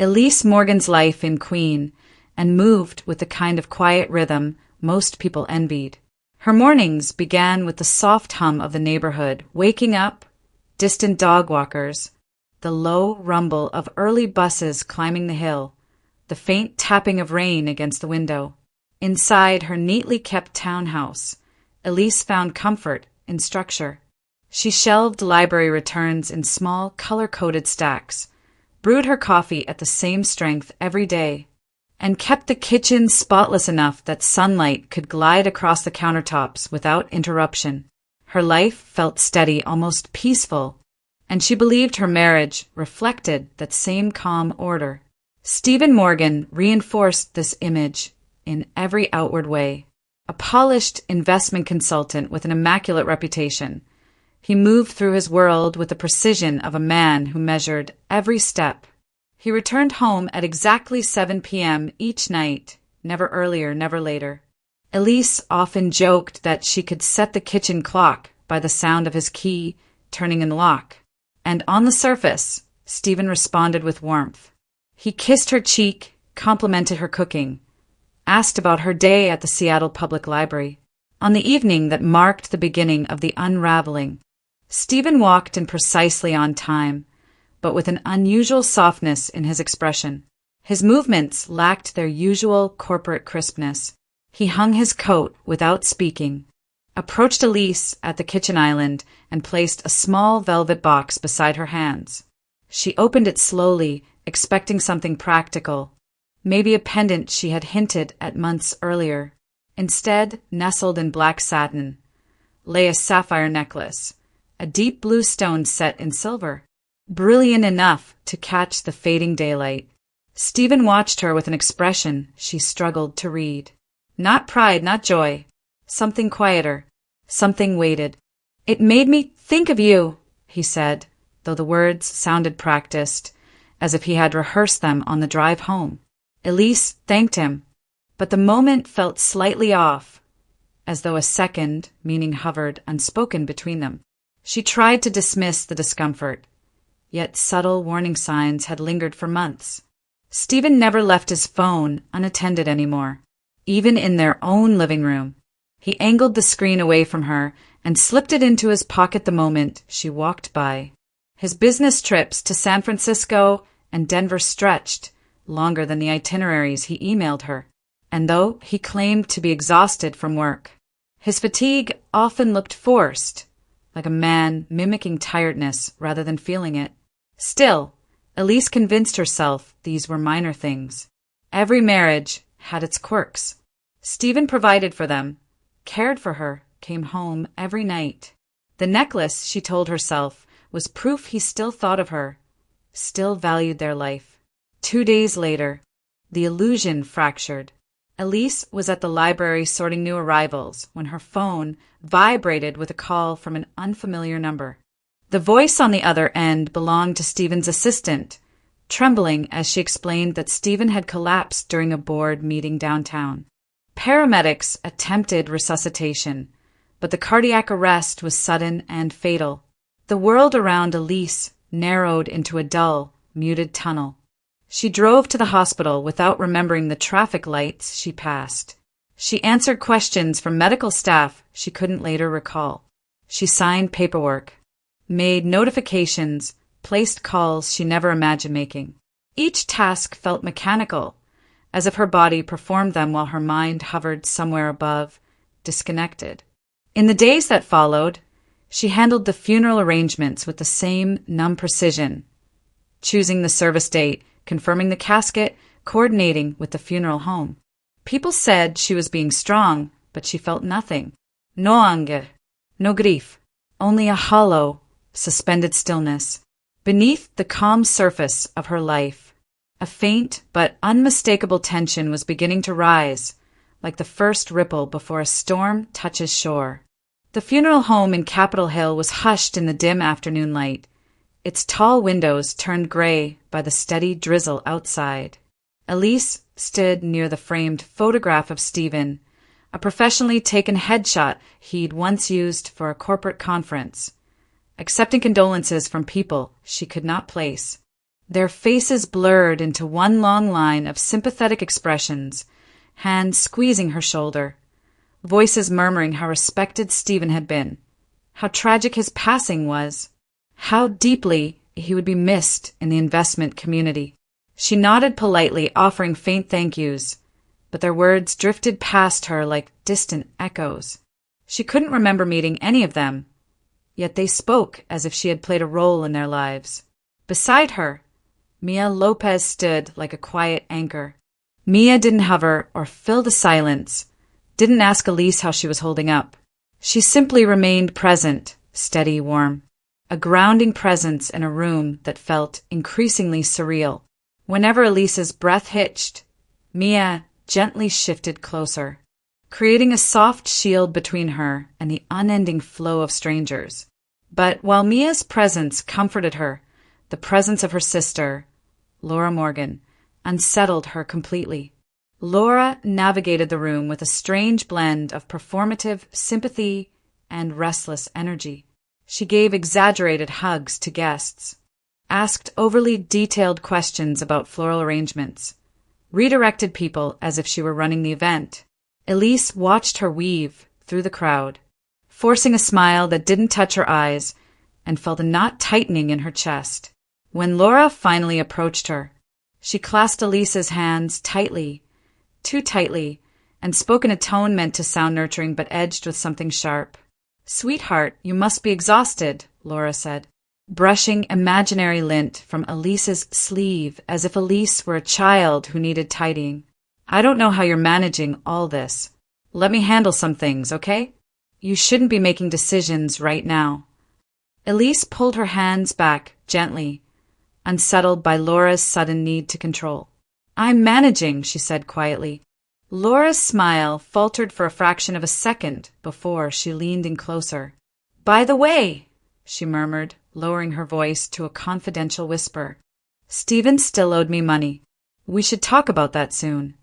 Elise Morgan's life in Queen, and moved with the kind of quiet rhythm most people envied. Her mornings began with the soft hum of the neighborhood, waking up, distant dog walkers, the low rumble of early buses climbing the hill, the faint tapping of rain against the window. Inside her neatly kept townhouse, Elise found comfort in structure. She shelved library returns in small, color-coded stacks, brewed her coffee at the same strength every day, and kept the kitchen spotless enough that sunlight could glide across the countertops without interruption. Her life felt steady, almost peaceful, and she believed her marriage reflected that same calm order. Stephen Morgan reinforced this image in every outward way. A polished investment consultant with an immaculate reputation, he moved through his world with the precision of a man who measured every step. He returned home at exactly 7 p.m. each night, never earlier, never later. Elise often joked that she could set the kitchen clock by the sound of his key turning in the lock. And on the surface, Stephen responded with warmth. He kissed her cheek, complimented her cooking, asked about her day at the Seattle Public Library. On the evening that marked the beginning of the unraveling, Stephen walked in precisely on time, but with an unusual softness in his expression. His movements lacked their usual corporate crispness. He hung his coat without speaking, approached Elise at the kitchen island, and placed a small velvet box beside her hands. She opened it slowly, expecting something practical, maybe a pendant she had hinted at months earlier. Instead, nestled in black satin, lay a sapphire necklace, a deep blue stone set in silver, brilliant enough to catch the fading daylight. Stephen watched her with an expression she struggled to read. Not pride, not joy. Something quieter. Something weighted. "It made me think of you," he said, though the words sounded practiced, as if he had rehearsed them on the drive home. Elise thanked him, but the moment felt slightly off, as though a second meaning hovered unspoken between them. She tried to dismiss the discomfort, yet subtle warning signs had lingered for months. Stephen never left his phone unattended anymore, even in their own living room. He angled the screen away from her and slipped it into his pocket the moment she walked by. His business trips to San Francisco and Denver stretched longer than the itineraries he emailed her, and though he claimed to be exhausted from work, his fatigue often looked forced, like a man mimicking tiredness rather than feeling it. Still, Elise convinced herself these were minor things. Every marriage had its quirks. Stephen provided for them, cared for her, came home every night. The necklace, she told herself, was proof he still thought of her, still valued their life. 2 days later, the illusion fractured. Elise was at the library sorting new arrivals when her phone vibrated with a call from an unfamiliar number. The voice on the other end belonged to Stephen's assistant, trembling as she explained that Stephen had collapsed during a board meeting downtown. Paramedics attempted resuscitation, but the cardiac arrest was sudden and fatal. The world around Elise narrowed into a dull, muted tunnel. She drove to the hospital without remembering the traffic lights she passed. She answered questions from medical staff she couldn't later recall. She signed paperwork, made notifications, placed calls she never imagined making. Each task felt mechanical, as if her body performed them while her mind hovered somewhere above, disconnected. In the days that followed, she handled the funeral arrangements with the same numb precision, choosing the service date, confirming the casket, coordinating with the funeral home. People said she was being strong, but she felt nothing. No anger, no grief, only a hollow, suspended stillness. Beneath the calm surface of her life, a faint but unmistakable tension was beginning to rise, like the first ripple before a storm touches shore. The funeral home in Capitol Hill was hushed in the dim afternoon light, its tall windows turned gray by the steady drizzle outside. Elise stood near the framed photograph of Stephen, a professionally taken headshot he'd once used for a corporate conference, accepting condolences from people she could not place. Their faces blurred into one long line of sympathetic expressions, hands squeezing her shoulder, voices murmuring how respected Stephen had been, how tragic his passing was, how deeply he would be missed in the investment community. She nodded politely, offering faint thank yous, but their words drifted past her like distant echoes. She couldn't remember meeting any of them, yet they spoke as if she had played a role in their lives. Beside her, Mia Lopez stood like a quiet anchor. Mia didn't hover or fill the silence, didn't ask Elise how she was holding up. She simply remained present, steady, warm, a grounding presence in a room that felt increasingly surreal. Whenever Elise's breath hitched, Mia gently shifted closer, creating a soft shield between her and the unending flow of strangers. But while Mia's presence comforted her, the presence of her sister, Laura Morgan, unsettled her completely. Laura navigated the room with a strange blend of performative sympathy and restless energy. She gave exaggerated hugs to guests, asked overly detailed questions about floral arrangements, redirected people as if she were running the event. Elise watched her weave through the crowd, forcing a smile that didn't touch her eyes, and felt a knot tightening in her chest. When Laura finally approached her, she clasped Elise's hands tightly, too tightly, and spoke in a tone meant to sound nurturing but edged with something sharp. "Sweetheart, you must be exhausted," Laura said, brushing imaginary lint from Elise's sleeve as if Elise were a child who needed tidying. "I don't know how you're managing all this. Let me handle some things, okay? You shouldn't be making decisions right now." Elise pulled her hands back gently, unsettled by Laura's sudden need to control. "I'm managing," she said quietly. Laura's smile faltered for a fraction of a second before she leaned in closer. "By the way," she murmured, lowering her voice to a confidential whisper, "Stephen still owed me money. We should talk about that soon."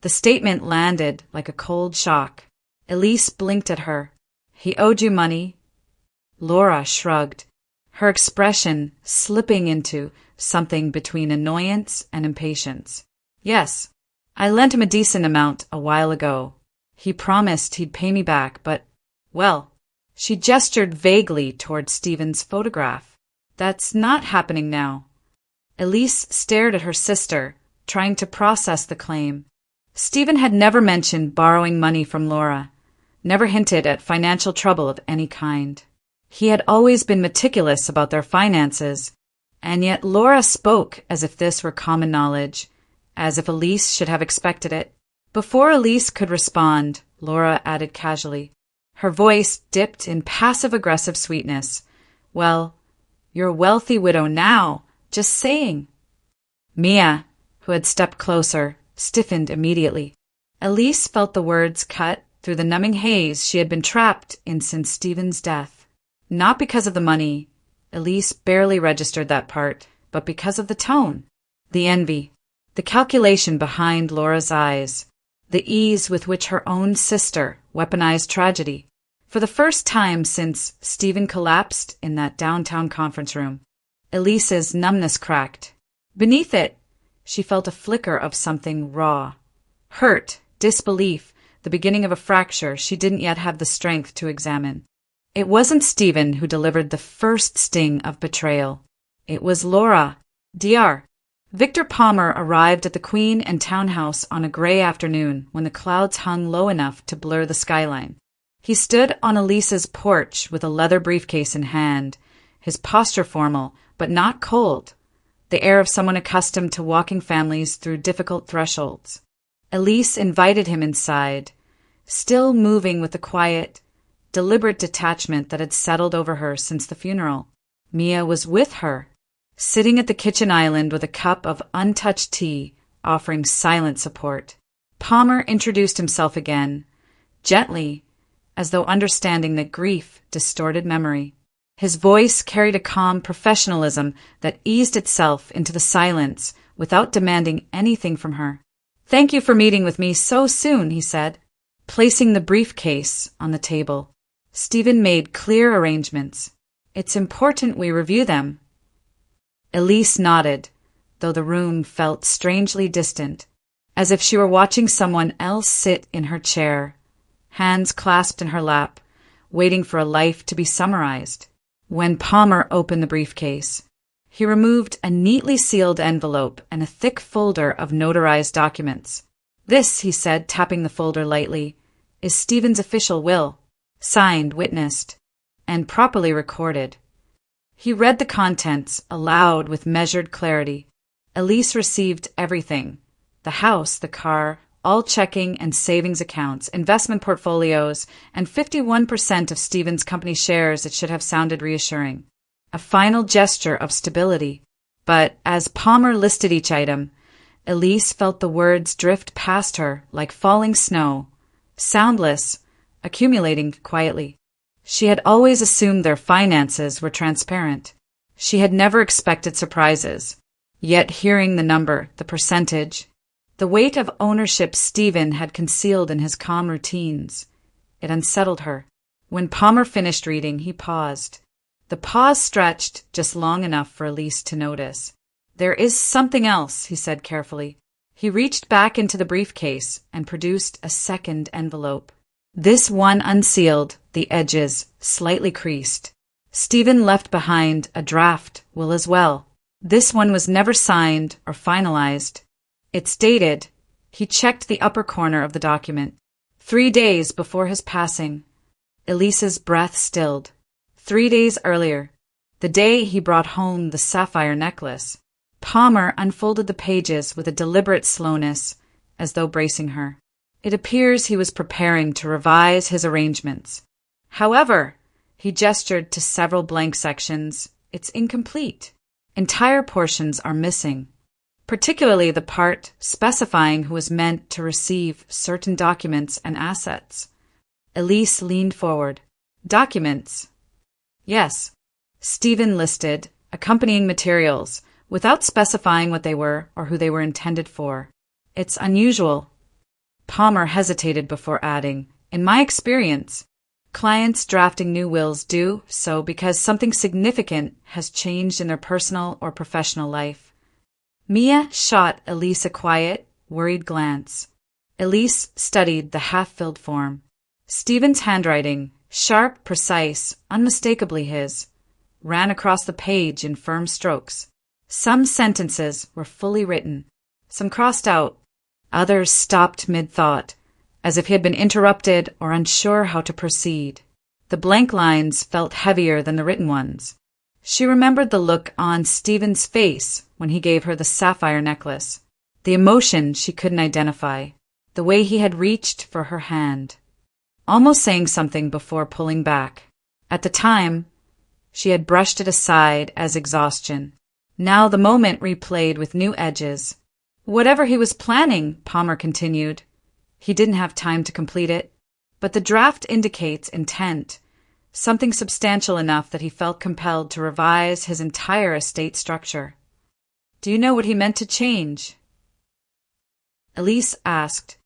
The statement landed like a cold shock. Elise blinked at her. "He owed you money?" Laura shrugged, her expression slipping into something between annoyance and impatience. "Yes, I lent him a decent amount a while ago. He promised he'd pay me back, but, well," she gestured vaguely toward Stephen's photograph. "That's not happening now." Elise stared at her sister, trying to process the claim. Stephen had never mentioned borrowing money from Laura, never hinted at financial trouble of any kind. He had always been meticulous about their finances, and yet Laura spoke as if this were common knowledge, as if Elise should have expected it. Before Elise could respond, Laura added casually. Her voice dipped in passive-aggressive sweetness. "Well, you're a wealthy widow now, just saying." Mia, who had stepped closer, stiffened immediately. Elise felt the words cut through the numbing haze she had been trapped in since Stephen's death. Not because of the money, Elise barely registered that part, but because of the tone, the envy, the calculation behind Laura's eyes, the ease with which her own sister weaponized tragedy. For the first time since Stephen collapsed in that downtown conference room, Elise's numbness cracked. Beneath it, she felt a flicker of something raw. Hurt, disbelief, the beginning of a fracture she didn't yet have the strength to examine. It wasn't Stephen who delivered the first sting of betrayal. It was Laura. Dr. Victor Palmer arrived at the Queen and Townhouse on a gray afternoon when the clouds hung low enough to blur the skyline. He stood on Elise's porch with a leather briefcase in hand, his posture formal, but not cold, the air of someone accustomed to walking families through difficult thresholds. Elise invited him inside, still moving with the quiet, deliberate detachment that had settled over her since the funeral. Mia was with her, sitting at the kitchen island with a cup of untouched tea, offering silent support. Palmer introduced himself again, gently, as though understanding that grief distorted memory. His voice carried a calm professionalism that eased itself into the silence without demanding anything from her. "Thank you for meeting with me so soon," he said, placing the briefcase on the table. Stephen made clear arrangements. "It's important we review them." Elise nodded, though the room felt strangely distant, as if she were watching someone else sit in her chair, hands clasped in her lap, waiting for a life to be summarized. When Palmer opened the briefcase, he removed a neatly sealed envelope and a thick folder of notarized documents. "This," he said, tapping the folder lightly, "is Stephen's official will, signed, witnessed, and properly recorded." He read the contents aloud with measured clarity. Elise received everything: the house, the car, all checking and savings accounts, investment portfolios, and 51% of Stephen's company shares. It should have sounded reassuring. A final gesture of stability. But as Palmer listed each item, Elise felt the words drift past her like falling snow, soundless, accumulating quietly. She had always assumed their finances were transparent. She had never expected surprises. Yet hearing the number, the percentage, the weight of ownership Stephen had concealed in his calm routines, it unsettled her. When Palmer finished reading, he paused. The pause stretched just long enough for Elise to notice. "There is something else," he said carefully. He reached back into the briefcase and produced a second envelope. This one unsealed, the edges slightly creased. Stephen left behind a draft will as well. This one was never signed or finalized. It's dated. He checked the upper corner of the document. 3 days before his passing. Elise's breath stilled. 3 days earlier, the day he brought home the sapphire necklace. Palmer unfolded the pages with a deliberate slowness, as though bracing her. It appears he was preparing to revise his arrangements. However, he gestured to several blank sections. It's incomplete. Entire portions are missing, particularly the part specifying who was meant to receive certain documents and assets. Elise leaned forward. Documents? Yes. Stephen listed accompanying materials without specifying what they were or who they were intended for. It's unusual. Palmer hesitated before adding, "In my experience, clients drafting new wills do so because something significant has changed in their personal or professional life." Mia shot Elise a quiet, worried glance. Elise studied the half-filled form. Stephen's handwriting, sharp, precise, unmistakably his, ran across the page in firm strokes. Some sentences were fully written, some crossed out. Others stopped mid-thought, as if he had been interrupted or unsure how to proceed. The blank lines felt heavier than the written ones. She remembered the look on Stephen's face when he gave her the sapphire necklace, the emotion she couldn't identify, the way he had reached for her hand, almost saying something before pulling back. At the time, she had brushed it aside as exhaustion. Now the moment replayed with new edges. "Whatever he was planning," Palmer continued, "he didn't have time to complete it. But the draft indicates intent, something substantial enough that he felt compelled to revise his entire estate structure." "Do you know what he meant to change?" Elise asked,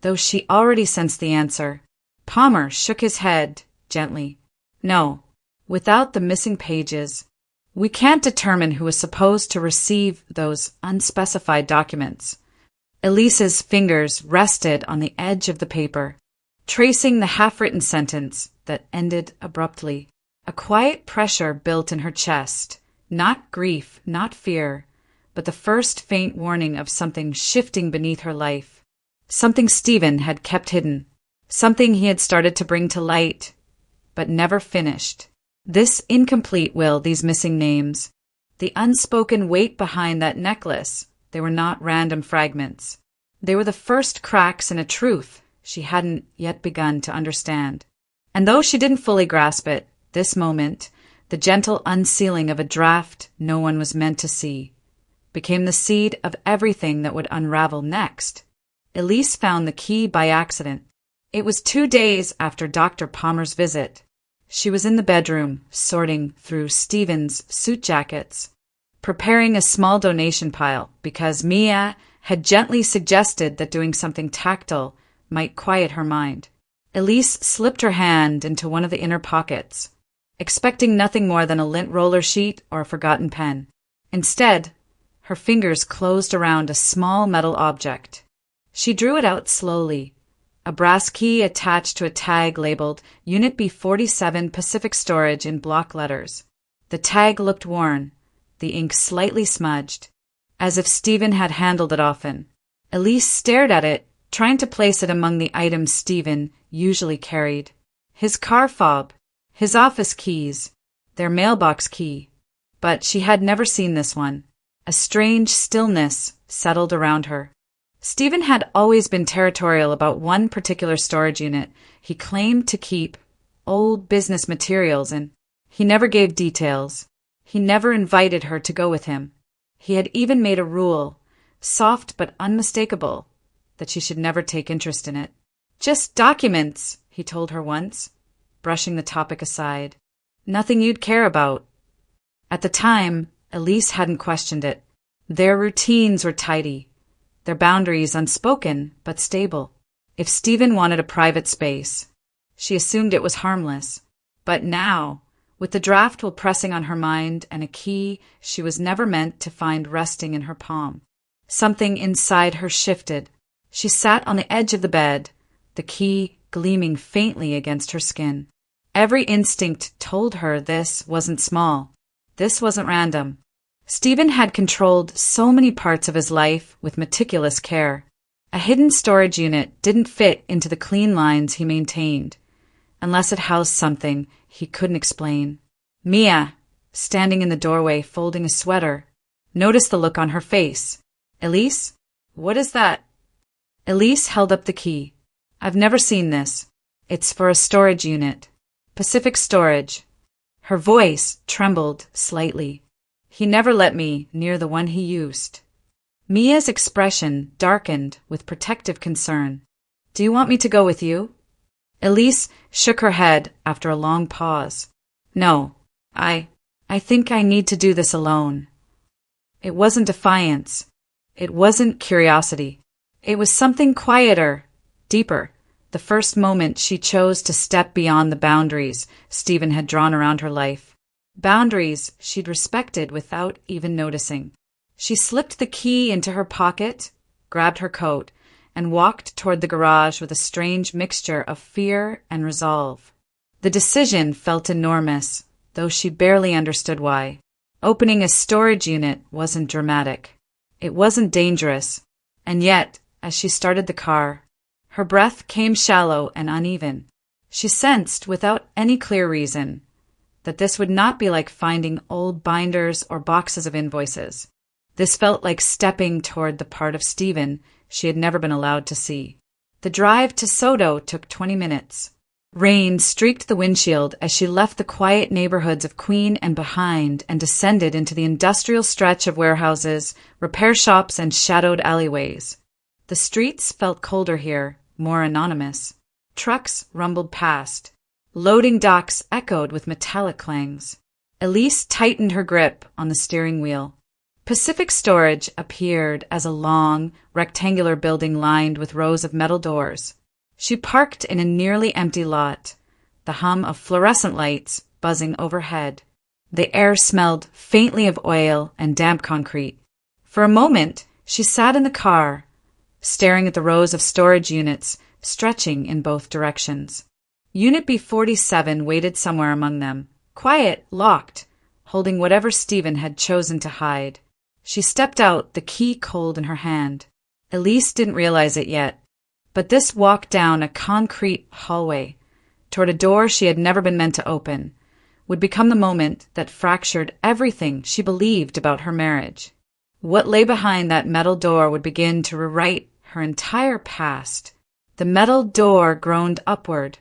though she already sensed the answer. Palmer shook his head gently. "No, without the missing pages, we can't determine who was supposed to receive those unspecified documents." Elise's fingers rested on the edge of the paper, tracing the half-written sentence that ended abruptly. A quiet pressure built in her chest, not grief, not fear, but the first faint warning of something shifting beneath her life, something Stephen had kept hidden, something he had started to bring to light, but never finished. This incomplete will, these missing names, the unspoken weight behind that necklace, they were not random fragments. They were the first cracks in a truth she hadn't yet begun to understand. And though she didn't fully grasp it, this moment, the gentle unsealing of a draft no one was meant to see, became the seed of everything that would unravel next. Elise found the key by accident. It was 2 days after Dr. Palmer's visit. She was in the bedroom, sorting through Stephen's suit jackets, preparing a small donation pile because Mia had gently suggested that doing something tactile might quiet her mind. Elise slipped her hand into one of the inner pockets, expecting nothing more than a lint roller sheet or a forgotten pen. Instead, Her fingers closed around a small metal object. She drew it out slowly, a brass key attached to a tag labeled Unit B47 Pacific Storage in block letters. The tag looked worn, the ink slightly smudged, as if Stephen had handled it often. Elise stared at it, trying to place it among the items Stephen usually carried. His car fob, his office keys, their mailbox key. But she had never seen this one. A strange stillness settled around her. Stephen had always been territorial about one particular storage unit. He claimed to keep old business materials, and he never gave details. He never invited her to go with him. He had even made a rule, soft but unmistakable, that she should never take interest in it. "Just documents," he told her once, brushing the topic aside. "Nothing you'd care about." At the time, Elise hadn't questioned it. Their routines were tidy, their boundaries unspoken but stable. If Stephen wanted a private space, she assumed it was harmless. But now, with the draft will pressing on her mind and a key she was never meant to find resting in her palm, something inside her shifted. She sat on the edge of the bed, the key gleaming faintly against her skin. Every instinct told her this wasn't small. This wasn't random. Stephen had controlled so many parts of his life with meticulous care. A hidden storage unit didn't fit into the clean lines he maintained, unless it housed something he couldn't explain. Mia, standing in the doorway folding a sweater, noticed the look on her face. "Elise, what is that?" Elise held up the key. "I've never seen this. It's for a storage unit. Pacific Storage." Her voice trembled slightly. "He never let me near the one he used." Mia's expression darkened with protective concern. "Do you want me to go with you?" Elise shook her head after a long pause. "No, I think I need to do this alone." It wasn't defiance. It wasn't curiosity. It was something quieter, deeper. The first moment she chose to step beyond the boundaries Stephen had drawn around her life. Boundaries she'd respected without even noticing. She slipped the key into her pocket, grabbed her coat, and walked toward the garage with a strange mixture of fear and resolve. The decision felt enormous, though she barely understood why. Opening a storage unit wasn't dramatic. It wasn't dangerous. And yet, as she started the car, her breath came shallow and uneven. She sensed, without any clear reason, that this would not be like finding old binders or boxes of invoices. This felt like stepping toward the part of Stephen she had never been allowed to see. The drive to Soto took 20 minutes. Rain streaked the windshield as she left the quiet neighborhoods of Queen and behind and descended into the industrial stretch of warehouses, repair shops, and shadowed alleyways. The streets felt colder here, more anonymous. Trucks rumbled past. Loading docks echoed with metallic clangs. Elise tightened her grip on the steering wheel. Pacific Storage appeared as a long, rectangular building lined with rows of metal doors. She parked in a nearly empty lot, the hum of fluorescent lights buzzing overhead. The air smelled faintly of oil and damp concrete. For a moment, she sat in the car, staring at the rows of storage units stretching in both directions. Unit B47 waited somewhere among them, quiet, locked, holding whatever Stephen had chosen to hide. She stepped out, the key cold in her hand. Elise didn't realize it yet, but this walk down a concrete hallway toward a door she had never been meant to open would become the moment that fractured everything she believed about her marriage. What lay behind that metal door would begin to rewrite her entire past. The metal door groaned upward,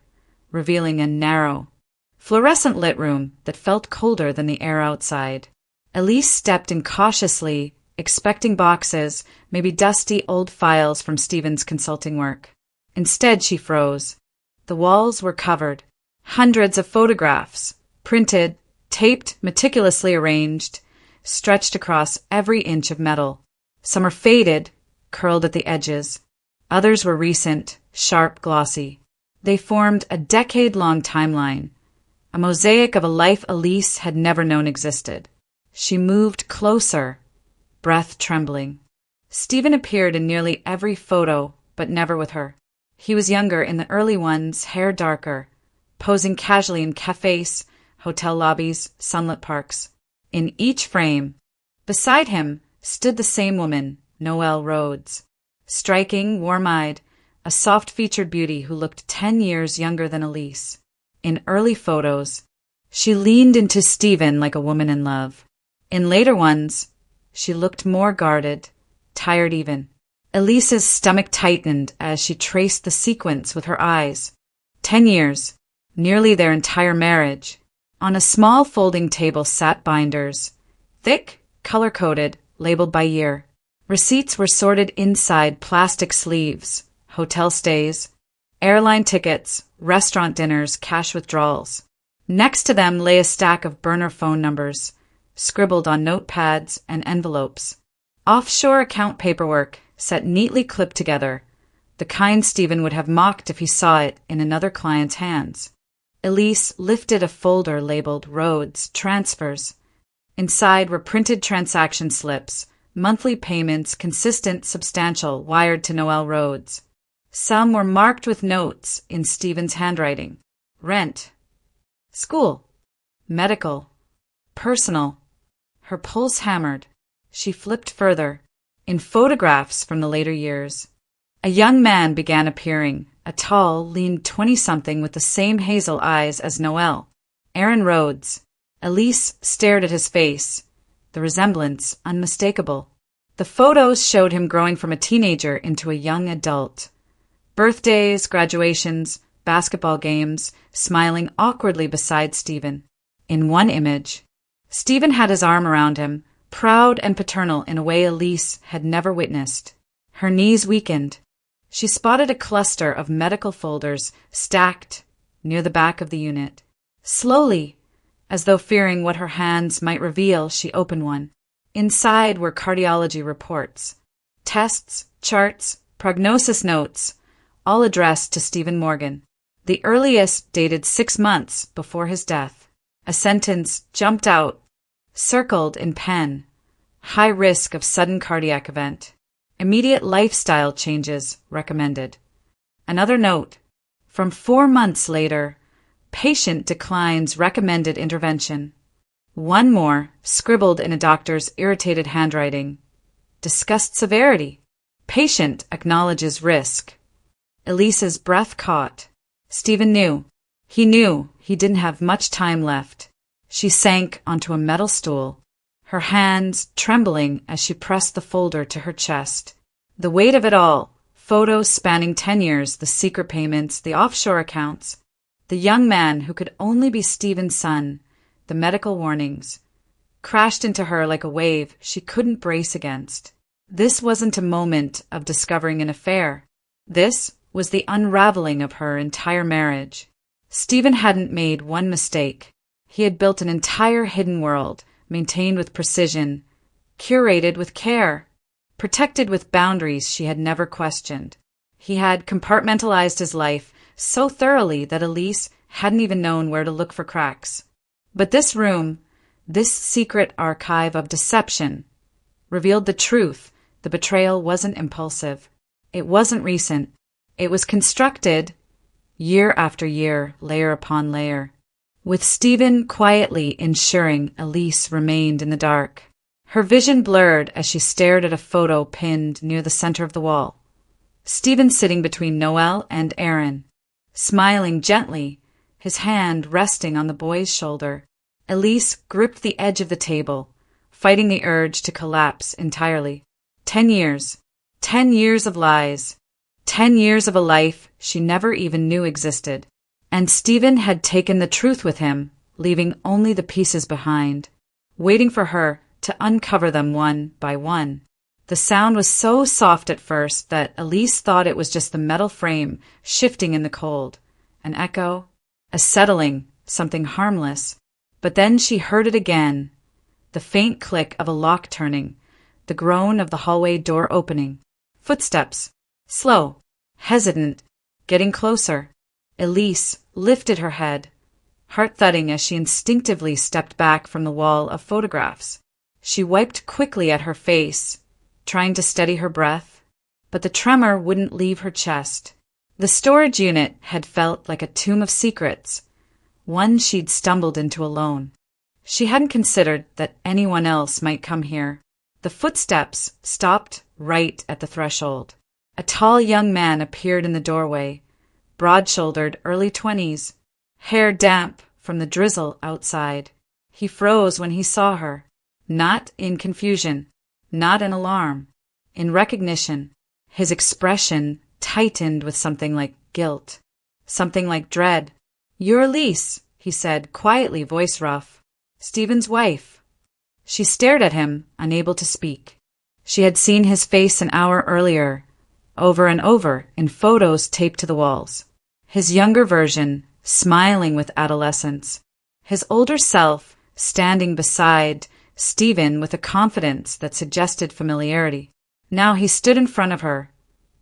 revealing a narrow, fluorescent-lit room that felt colder than the air outside. Elise stepped in cautiously, expecting boxes, maybe dusty old files from Stephen's consulting work. Instead, she froze. The walls were covered. Hundreds of photographs, printed, taped, meticulously arranged, stretched across every inch of metal. Some were faded, curled at the edges. Others were recent, sharp, glossy. They formed a decade-long timeline, a mosaic of a life Elise had never known existed. She moved closer, breath trembling. Stephen appeared in nearly every photo, but never with her. He was younger in the early ones, hair darker, posing casually in cafes, hotel lobbies, sunlit parks. In each frame, beside him, stood the same woman, Noelle Rhodes. Striking, warm-eyed, a soft-featured beauty who looked 10 years younger than Elise. In early photos, she leaned into Stephen like a woman in love. In later ones, she looked more guarded, tired even. Elise's stomach tightened as she traced the sequence with her eyes. 10 years, nearly their entire marriage. On a small folding table sat binders, thick, color-coded, labeled by year. Receipts were sorted inside plastic sleeves, hotel stays, airline tickets, restaurant dinners, cash withdrawals. Next to them lay a stack of burner phone numbers, scribbled on notepads and envelopes. Offshore account paperwork, set neatly clipped together, the kind Stephen would have mocked if he saw it in another client's hands. Elise lifted a folder labeled Rhodes Transfers. Inside were printed transaction slips, monthly payments, consistent, substantial, wired to Noelle Rhodes. Some were marked with notes in Stephen's handwriting. Rent, school, medical, personal. Her pulse hammered. She flipped further. In photographs from the later years, a young man began appearing, a tall, lean 20-something with the same hazel eyes as Noelle. Aaron Rhodes. Elise stared at his face, the resemblance unmistakable. The photos showed him growing from a teenager into a young adult. Birthdays, graduations, basketball games, smiling awkwardly beside Stephen. In one image, Stephen had his arm around him, proud and paternal in a way Elise had never witnessed. Her knees weakened. She spotted a cluster of medical folders stacked near the back of the unit. Slowly, as though fearing what her hands might reveal, she opened one. Inside were cardiology reports, tests, charts, prognosis notes, all addressed to Stephen Morgan. The earliest dated 6 months before his death. A sentence jumped out, circled in pen. High risk of sudden cardiac event. Immediate lifestyle changes recommended. Another note. From 4 months later, patient declines recommended intervention. One more, scribbled in a doctor's irritated handwriting. Discussed severity. Patient acknowledges risk. Elise's breath caught. Stephen knew. He knew he didn't have much time left. She sank onto a metal stool, her hands trembling as she pressed the folder to her chest. The weight of it all, photos spanning 10 years, the secret payments, the offshore accounts, the young man who could only be Stephen's son, the medical warnings, crashed into her like a wave she couldn't brace against. This wasn't a moment of discovering an affair. This was the unraveling of her entire marriage. Stephen hadn't made one mistake. He had built an entire hidden world, maintained with precision, curated with care, protected with boundaries she had never questioned. He had compartmentalized his life so thoroughly that Elise hadn't even known where to look for cracks. But this room, this secret archive of deception, revealed the truth. The betrayal wasn't impulsive. It wasn't recent. It was constructed, year after year, layer upon layer, with Stephen quietly ensuring Elise remained in the dark. Her vision blurred as she stared at a photo pinned near the center of the wall. Stephen sitting between Noelle and Aaron, smiling gently, his hand resting on the boy's shoulder. Elise gripped the edge of the table, fighting the urge to collapse entirely. 10 years. 10 years of lies. 10 years of a life she never even knew existed. And Stephen had taken the truth with him, leaving only the pieces behind, waiting for her to uncover them one by one. The sound was so soft at first that Elise thought it was just the metal frame shifting in the cold. An echo, a settling, something harmless. But then she heard it again. The faint click of a lock turning, the groan of the hallway door opening. Footsteps. Slow, hesitant, getting closer. Elise lifted her head, heart thudding as she instinctively stepped back from the wall of photographs. She wiped quickly at her face, trying to steady her breath, but the tremor wouldn't leave her chest. The storage unit had felt like a tomb of secrets, one she'd stumbled into alone. She hadn't considered that anyone else might come here. The footsteps stopped right at the threshold. A tall young man appeared in the doorway, broad-shouldered, early 20s, hair damp from the drizzle outside. He froze when he saw her, not in confusion, not in alarm, in recognition. His expression tightened with something like guilt, something like dread. "You're Elise," he said, quietly, voice rough. "Stephen's wife." She stared at him, unable to speak. She had seen his face an hour earlier, over and over, in photos taped to the walls. His younger version, smiling with adolescence. His older self, standing beside Stephen with a confidence that suggested familiarity. Now he stood in front of her,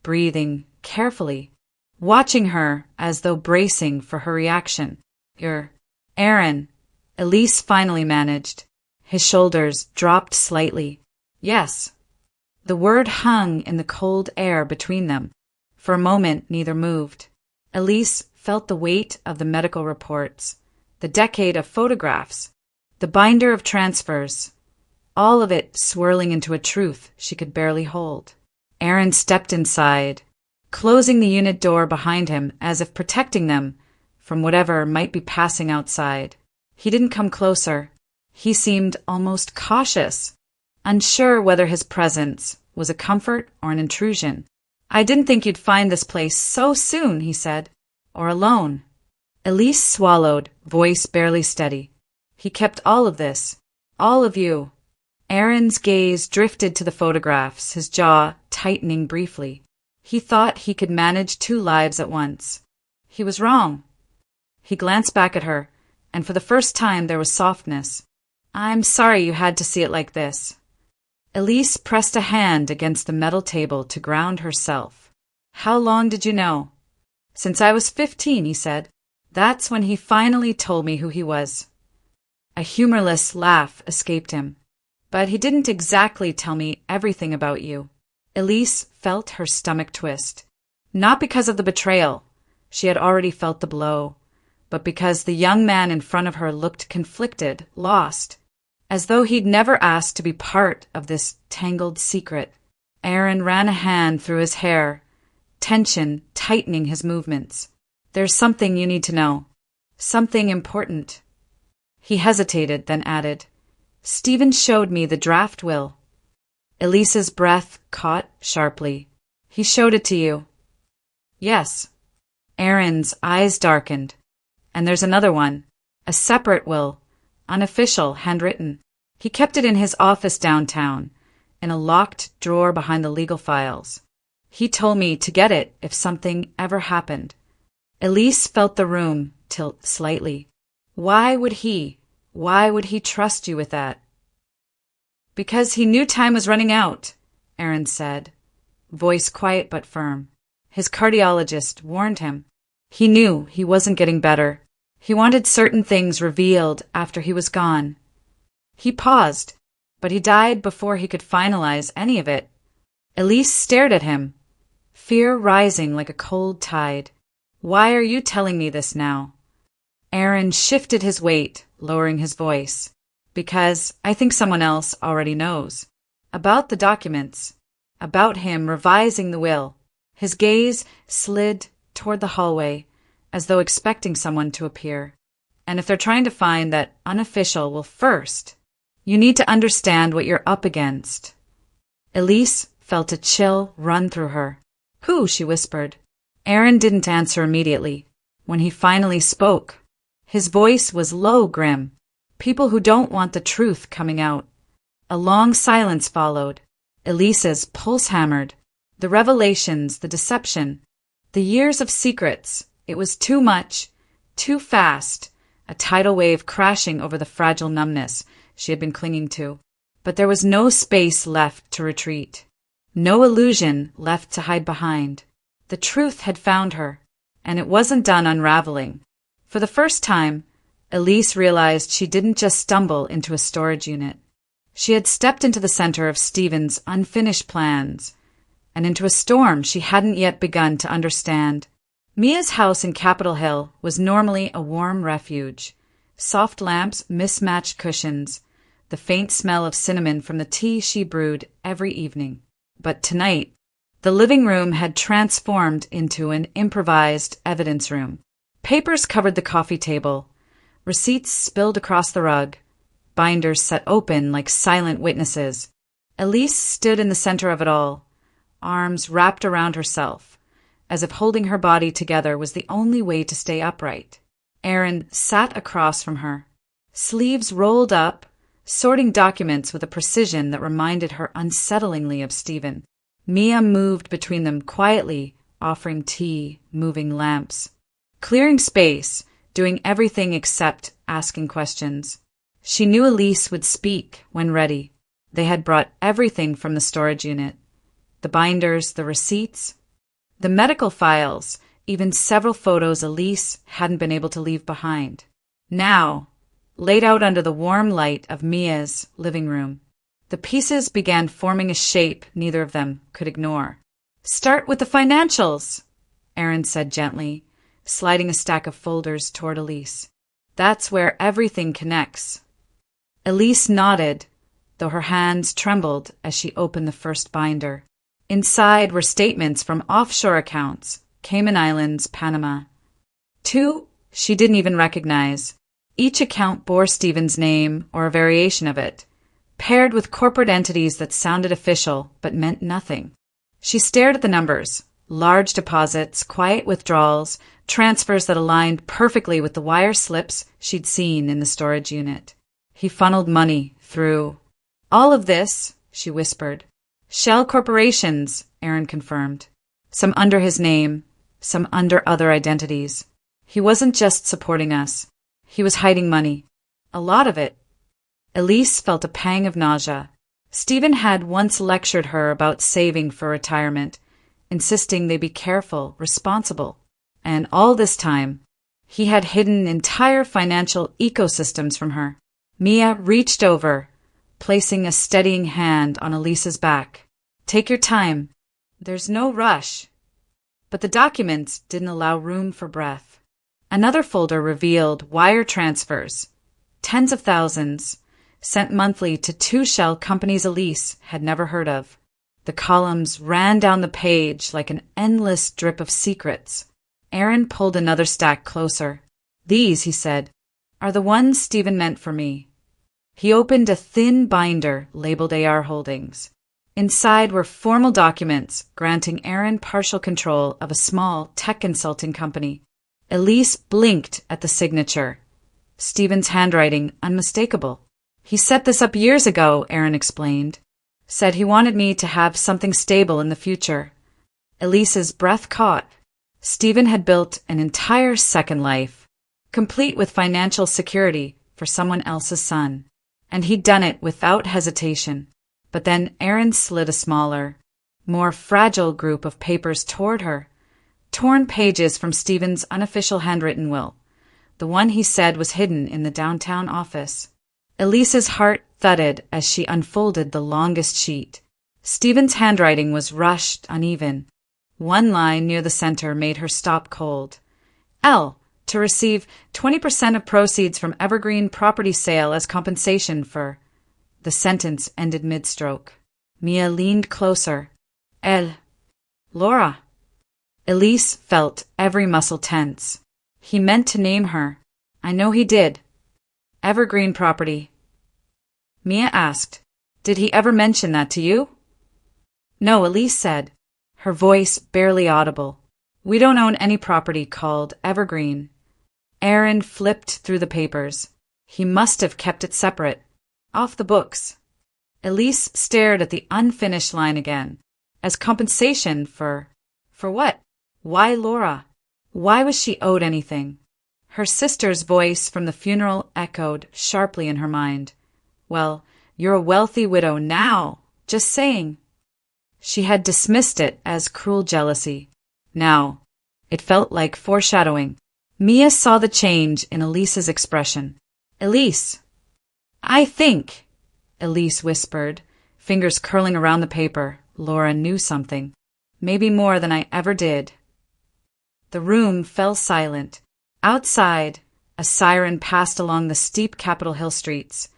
breathing carefully, watching her as though bracing for her reaction. "You're Aaron," Elise finally managed. His shoulders dropped slightly. "Yes." The word hung in the cold air between them. For a moment, neither moved. Elise felt the weight of the medical reports, the decade of photographs, the binder of transfers, all of it swirling into a truth she could barely hold. Aaron stepped inside, closing the unit door behind him as if protecting them from whatever might be passing outside. He didn't come closer. He seemed almost cautious, unsure whether his presence was a comfort or an intrusion. "I didn't think you'd find this place so soon," he said. "Or alone." Elise swallowed, voice barely steady. "He kept all of this. All of you." Aaron's gaze drifted to the photographs, his jaw tightening briefly. He thought he could manage 2 lives at once. He was wrong. He glanced back at her, and for the first time there was softness. "I'm sorry you had to see it like this." Elise pressed a hand against the metal table to ground herself. "How long did you know?" "Since I was 15, he said. That's when he finally told me who he was." A humorless laugh escaped him. "But he didn't exactly tell me everything about you." Elise felt her stomach twist. Not because of the betrayal. She had already felt the blow. But because the young man in front of her looked conflicted, lost, as though he'd never asked to be part of this tangled secret. Aaron ran a hand through his hair, tension tightening his movements. "There's something you need to know. Something important." He hesitated, then added, "Stephen showed me the draft will." Elise's breath caught sharply. "He showed it to you?" "Yes." Aaron's eyes darkened. "And there's another one. A separate will. Unofficial, handwritten. He kept it in his office downtown, in a locked drawer behind the legal files. He told me to get it if something ever happened." Elise felt the room tilt slightly. Why would he trust you with that? "Because he knew time was running out," Aaron said, voice quiet but firm. His cardiologist warned him. He knew he wasn't getting better. He wanted certain things revealed after he was gone. He paused, but he died before he could finalize any of it. Elise stared at him, fear rising like a cold tide. "Why are you telling me this now?" Aaron shifted his weight, lowering his voice. "Because I think someone else already knows. About the documents. About him revising the will." His gaze slid toward the hallway, as though expecting someone to appear. "And if they're trying to find that unofficial will first, you need to understand what you're up against." Elise felt a chill run through her. "Who?" she whispered. Aaron didn't answer immediately. When he finally spoke, his voice was low, grim. "People who don't want the truth coming out." A long silence followed. Elise's pulse hammered. The revelations, the deception, the years of secrets. It was too much, too fast, a tidal wave crashing over the fragile numbness she had been clinging to. But there was no space left to retreat, no illusion left to hide behind. The truth had found her, and it wasn't done unraveling. For the first time, Elise realized she didn't just stumble into a storage unit. She had stepped into the center of Stephen's unfinished plans, and into a storm she hadn't yet begun to understand. Mia's house in Capitol Hill was normally a warm refuge. Soft lamps, mismatched cushions, the faint smell of cinnamon from the tea she brewed every evening. But tonight, the living room had transformed into an improvised evidence room. Papers covered the coffee table, receipts spilled across the rug, binders set open like silent witnesses. Elise stood in the center of it all, arms wrapped around herself, as if holding her body together was the only way to stay upright. Aaron sat across from her, sleeves rolled up, sorting documents with a precision that reminded her unsettlingly of Stephen. Mia moved between them quietly, offering tea, moving lamps, clearing space, doing everything except asking questions. She knew Elise would speak when ready. They had brought everything from the storage unit. The binders, the receipts, the medical files, even several photos Elise hadn't been able to leave behind. Now, laid out under the warm light of Mia's living room, the pieces began forming a shape neither of them could ignore. "Start with the financials," Aaron said gently, sliding a stack of folders toward Elise. "That's where everything connects." Elise nodded, though her hands trembled as she opened the first binder. Inside were statements from offshore accounts, Cayman Islands, Panama. 2 she didn't even recognize. Each account bore Stephen's name or a variation of it, paired with corporate entities that sounded official but meant nothing. She stared at the numbers, large deposits, quiet withdrawals, transfers that aligned perfectly with the wire slips she'd seen in the storage unit. He funneled money through. "All of this," she whispered. "Shell corporations," Aaron confirmed. Some under his name, some under other identities. He wasn't just supporting us. He was hiding money. A lot of it. Elise felt a pang of nausea. Stephen had once lectured her about saving for retirement, insisting they be careful, responsible. And all this time, he had hidden entire financial ecosystems from her. Mia reached over, placing a steadying hand on Elise's back. "Take your time. There's no rush." But the documents didn't allow room for breath. Another folder revealed wire transfers, tens of thousands, sent monthly to 2 shell companies Elise had never heard of. The columns ran down the page like an endless drip of secrets. Aaron pulled another stack closer. "These," he said, "are the ones Stephen meant for me." He opened a thin binder labeled AR Holdings. Inside were formal documents granting Aaron partial control of a small tech consulting company. Elise blinked at the signature. Stephen's handwriting unmistakable. "He set this up years ago," Aaron explained. "Said he wanted me to have something stable in the future." Elise's breath caught. Stephen had built an entire second life, complete with financial security for someone else's son. And he'd done it without hesitation. But then Aaron slid a smaller, more fragile group of papers toward her, torn pages from Stephen's unofficial handwritten will, the one he said was hidden in the downtown office. Elise's heart thudded as she unfolded the longest sheet. Stephen's handwriting was rushed, uneven. One line near the center made her stop cold. "L, to receive 20% of proceeds from Evergreen property sale as compensation for..." The sentence ended mid-stroke. Mia leaned closer. "Elle. Laura." Elise felt every muscle tense. He meant to name her. I know he did. "Evergreen property." Mia asked, "Did he ever mention that to you?" "No," Elise said, her voice barely audible. "We don't own any property called Evergreen." Aaron flipped through the papers. He must have kept it separate. Off the books. Elise stared at the unfinished line again. As compensation for... For what? Why Laura? Why was she owed anything? Her sister's voice from the funeral echoed sharply in her mind. "Well, you're a wealthy widow now. Just saying." She had dismissed it as cruel jealousy. Now, it felt like foreshadowing. Mia saw the change in Elise's expression. "Elise, I think..." Elise whispered, fingers curling around the paper. Laura knew something. Maybe more than I ever did. The room fell silent. Outside, a siren passed along the steep Capitol Hill streets,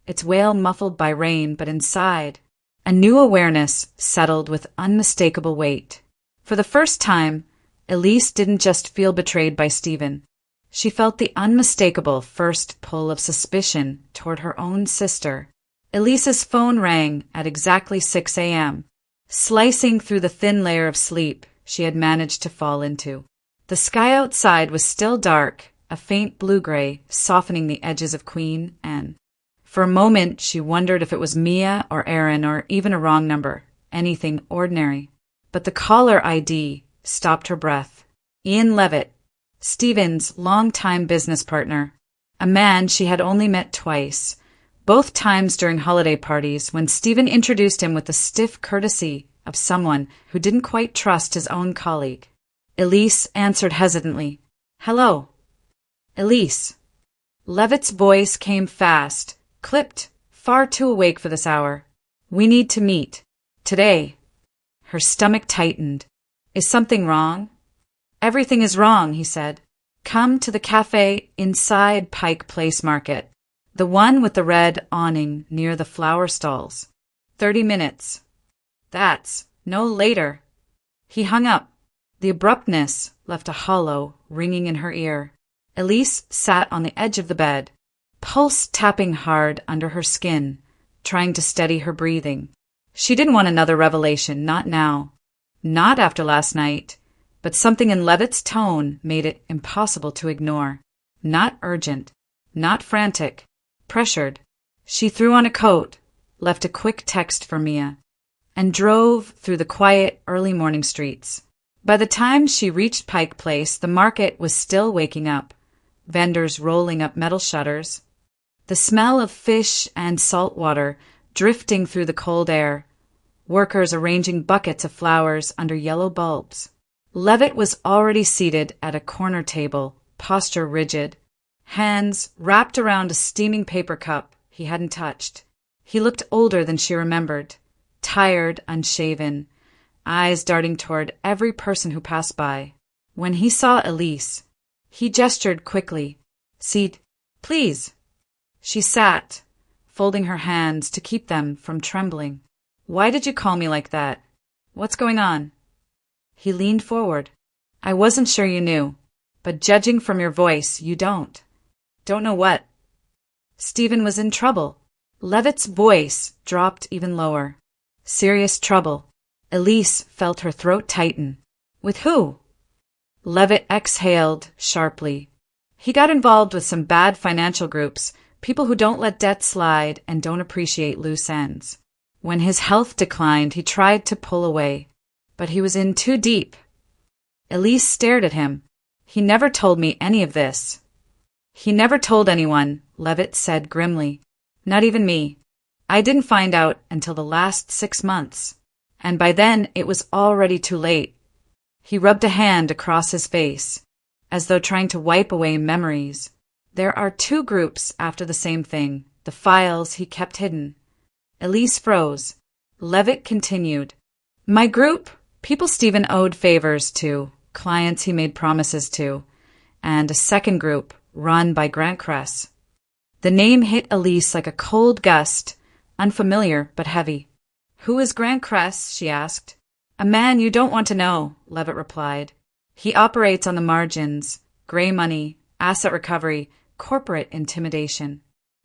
its wail muffled by rain, but inside, a new awareness settled with unmistakable weight. For the first time, Elise didn't just feel betrayed by Stephen. She felt the unmistakable first pull of suspicion toward her own sister. Elise's phone rang at exactly 6 a.m., slicing through the thin layer of sleep she had managed to fall into. The sky outside was still dark, a faint blue-gray softening the edges of Queen Anne. For a moment she wondered if it was Mia or Aaron or even a wrong number, anything ordinary. But the caller ID stopped her breath. Ian Levitt, Stephen's longtime business partner, a man she had only met twice, both times during holiday parties when Stephen introduced him with the stiff courtesy of someone who didn't quite trust his own colleague. Elise answered hesitantly. "Hello." "Elise." Levitt's voice came fast, clipped, far too awake for this hour. "We need to meet. Today." Her stomach tightened. "Is something wrong?" "Everything is wrong," he said. "Come to the cafe inside Pike Place Market. The one with the red awning near the flower stalls. 30 minutes. That's no later." He hung up. The abruptness left a hollow ringing in her ear. Elise sat on the edge of the bed, pulse tapping hard under her skin, trying to steady her breathing. She didn't want another revelation, not now. Not after last night, but something in Levitt's tone made it impossible to ignore. Not urgent, not frantic, pressured. She threw on a coat, left a quick text for Mia, and drove through the quiet early morning streets. By the time she reached Pike Place, the market was still waking up, vendors rolling up metal shutters, the smell of fish and salt water drifting through the cold air, workers arranging buckets of flowers under yellow bulbs. Levitt was already seated at a corner table, posture rigid, hands wrapped around a steaming paper cup he hadn't touched. He looked older than she remembered, tired, unshaven, eyes darting toward every person who passed by. When he saw Elise, he gestured quickly. "Seat, please." She sat, folding her hands to keep them from trembling. "Why did you call me like that? What's going on?" He leaned forward. "I wasn't sure you knew, but judging from your voice, you don't." "Don't know what?" Stephen was in trouble. Levitt's voice dropped even lower. "Serious trouble." Elise felt her throat tighten. "With who?" Levitt exhaled sharply. "He got involved with some bad financial groups, people who don't let debt slide and don't appreciate loose ends. When his health declined, he tried to pull away, but he was in too deep." Elise stared at him. "He never told me any of this." "He never told anyone," Levitt said grimly. "Not even me. I didn't find out until the last 6 months. And by then it was already too late." He rubbed a hand across his face, as though trying to wipe away memories. "There are 2 groups after the same thing, the files he kept hidden." Elise froze. Levitt continued. "My group, people Stephen owed favors to, clients he made promises to, and a second group run by Grant Kress." The name hit Elise like a cold gust, unfamiliar but heavy. "Who is Grant Kress?" she asked. "A man you don't want to know," Levitt replied. "He operates on the margins, gray money, asset recovery, corporate intimidation.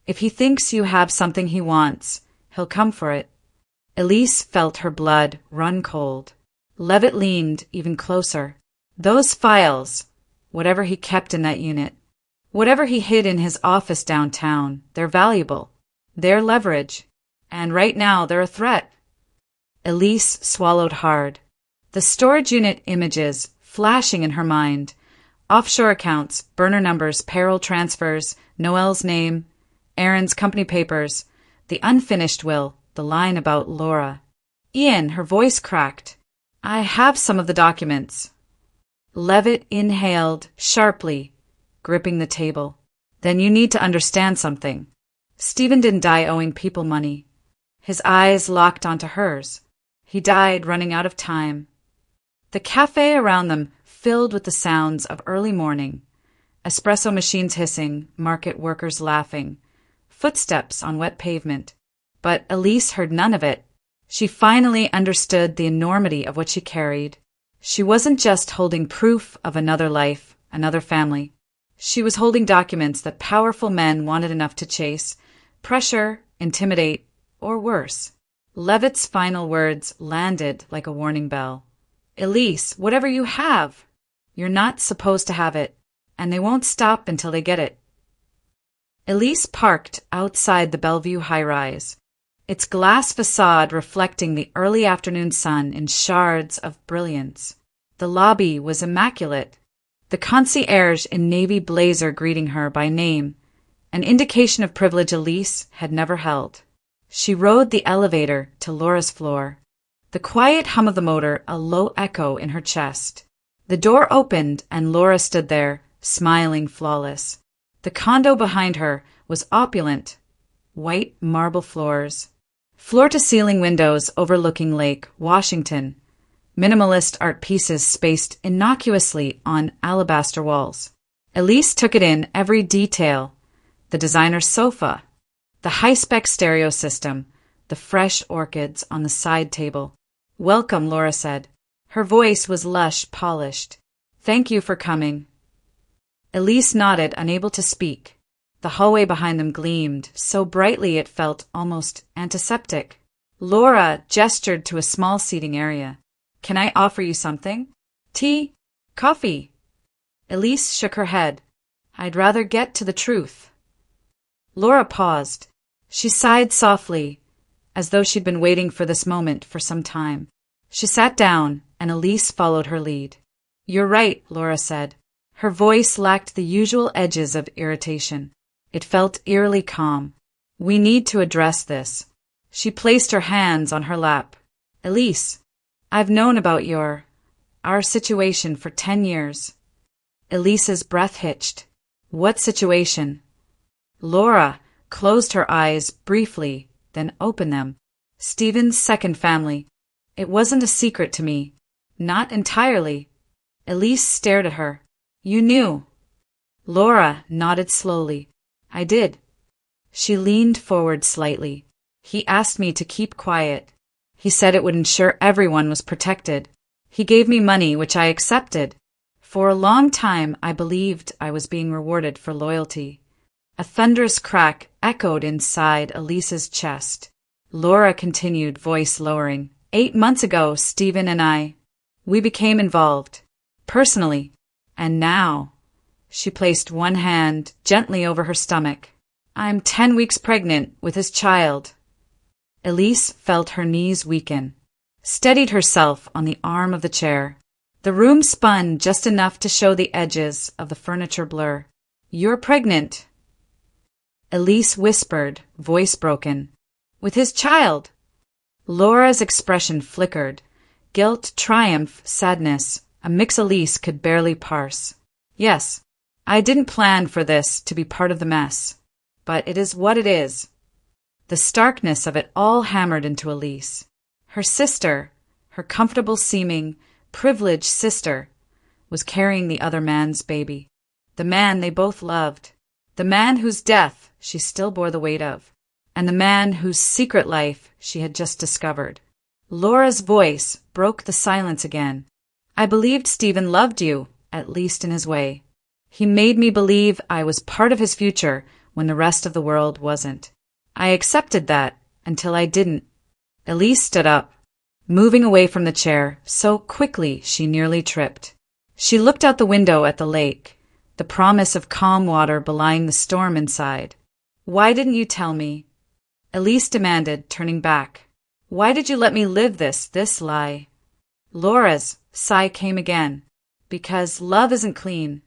If he thinks you have something he wants, he'll come for it." Elise felt her blood run cold. Levitt leaned even closer. "Those files, whatever he kept in that unit, whatever he hid in his office downtown, they're valuable. They're leverage. And right now they're a threat." Elise swallowed hard. The storage unit images flashing in her mind. Offshore accounts, burner numbers, payroll transfers, Noel's name, Aaron's company papers, the unfinished will, the line about Laura. "Ian," her voice cracked. "I have some of the documents." Levitt inhaled sharply, gripping the table. "Then you need to understand something." Stephen didn't die owing people money. His eyes locked onto hers. He died running out of time. The cafe around them filled with the sounds of early morning. Espresso machines hissing, market workers laughing, footsteps on wet pavement. But Elise heard none of it. She finally understood the enormity of what she carried. She wasn't just holding proof of another life, another family. She was holding documents that powerful men wanted enough to chase, pressure, intimidate, or worse. Levitt's final words landed like a warning bell. Elise, whatever you have, you're not supposed to have it, and they won't stop until they get it. Elise parked outside the Bellevue high-rise, its glass facade reflecting the early afternoon sun in shards of brilliance. The lobby was immaculate, the concierge in navy blazer greeting her by name, an indication of privilege Elise had never held. She rode the elevator to Laura's floor, the quiet hum of the motor a low echo in her chest. The door opened and Laura stood there, smiling flawless. The condo behind her was opulent, white marble floors, floor-to-ceiling windows overlooking Lake Washington, minimalist art pieces spaced innocuously on alabaster walls. Elise took it in every detail: the designer sofa, the high-spec stereo system, the fresh orchids on the side table. "Welcome," Laura said. Her voice was lush, polished. "Thank you for coming." Elise nodded, unable to speak. The hallway behind them gleamed, so brightly it felt almost antiseptic. Laura gestured to a small seating area. "Can I offer you something? Tea? Coffee?" Elise shook her head. "I'd rather get to the truth." Laura paused. She sighed softly, as though she'd been waiting for this moment for some time. She sat down, and Elise followed her lead. "You're right," Laura said. Her voice lacked the usual edges of irritation. It felt eerily calm. "We need to address this." She placed her hands on her lap. "Elise, I've known about our situation for 10 years. Elise's breath hitched. "What situation?" Laura closed her eyes briefly, then opened them. "Stephen's second family. It wasn't a secret to me. Not entirely." Elise stared at her. "You knew?" Laura nodded slowly. "I did." She leaned forward slightly. "He asked me to keep quiet. He said it would ensure everyone was protected. He gave me money, which I accepted. For a long time, I believed I was being rewarded for loyalty." A thunderous crack echoed inside Elise's chest. Laura continued, voice lowering. 8 months ago, Stephen and we became involved. Personally. And now, she placed one hand gently over her stomach. "I'm 10 weeks pregnant with his child." Elise felt her knees weaken, steadied herself on the arm of the chair. The room spun just enough to show the edges of the furniture blur. "You're pregnant," Elise whispered, voice broken. "With his child." Laura's expression flickered. Guilt, triumph, sadness, a mix Elise could barely parse. "Yes, I didn't plan for this to be part of the mess. But it is what it is." The starkness of it all hammered into Elise. Her sister, her comfortable-seeming, privileged sister, was carrying the other man's baby. The man they both loved. The man whose death she still bore the weight of. And the man whose secret life she had just discovered. Laura's voice broke the silence again. "I believed Stephen loved you, at least in his way. He made me believe I was part of his future when the rest of the world wasn't. I accepted that until I didn't." Elise stood up, moving away from the chair so quickly she nearly tripped. She looked out the window at the lake, the promise of calm water belying the storm inside. "Why didn't you tell me?" Elise demanded, turning back. "Why did you let me live this lie?" Laura's sigh came again. "Because love isn't clean.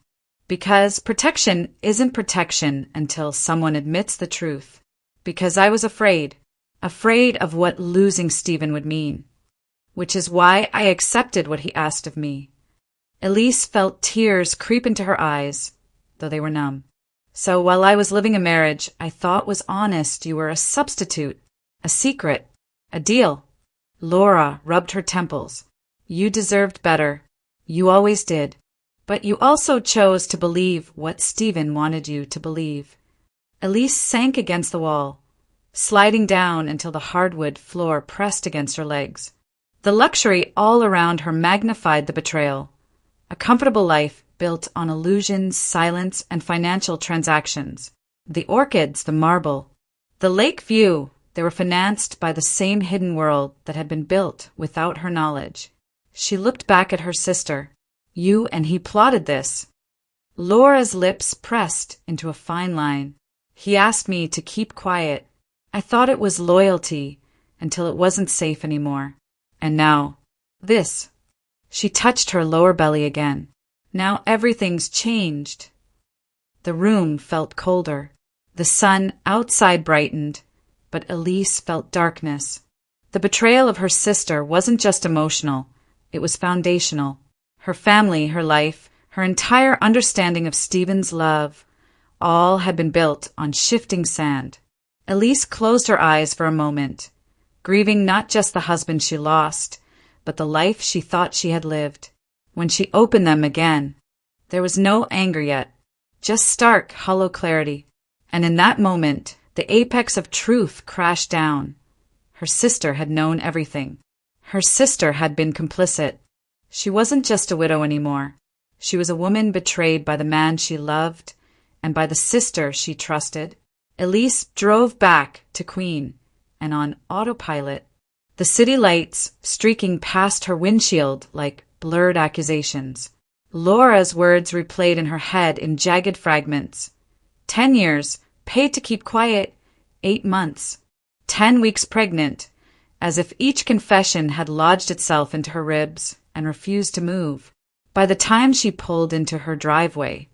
Because protection isn't protection until someone admits the truth. Because I was afraid of what losing Stephen would mean. Which is why I accepted what he asked of me." Elise felt tears creep into her eyes, though they were numb. So while I was living a marriage I thought was honest, you were a substitute, a secret, a deal. Laura rubbed her temples. You deserved better. You always did. But you also chose to believe what Stephen wanted you to believe. Elise sank against the wall, sliding down until the hardwood floor pressed against her legs. The luxury all around her magnified the betrayal. A comfortable life built on illusions, silence, and financial transactions. The orchids, the marble. The lake view, they were financed by the same hidden world that had been built without her knowledge. She looked back at her sister. You and he plotted this. Laura's lips pressed into a fine line. He asked me to keep quiet. I thought it was loyalty until it wasn't safe anymore. And now, this. She touched her lower belly again. Now everything's changed. The room felt colder. The sun outside brightened, but Elise felt darkness. The betrayal of her sister wasn't just emotional, it was foundational. Her family, her life, her entire understanding of Stephen's love, all had been built on shifting sand. Elise closed her eyes for a moment, grieving not just the husband she lost, but the life she thought she had lived. When she opened them again, there was no anger yet, just stark, hollow clarity. And in that moment, the apex of truth crashed down. Her sister had known everything. Her sister had been complicit. She wasn't just a widow anymore. She was a woman betrayed by the man she loved and by the sister she trusted. Elise drove back to Queen, and on autopilot, the city lights streaking past her windshield like blurred accusations. Laura's words replayed in her head in jagged fragments. 10 years, paid to keep quiet, 8 months, 10 weeks pregnant, as if each confession had lodged itself into her ribs and refused to move. By the time she pulled into her driveway,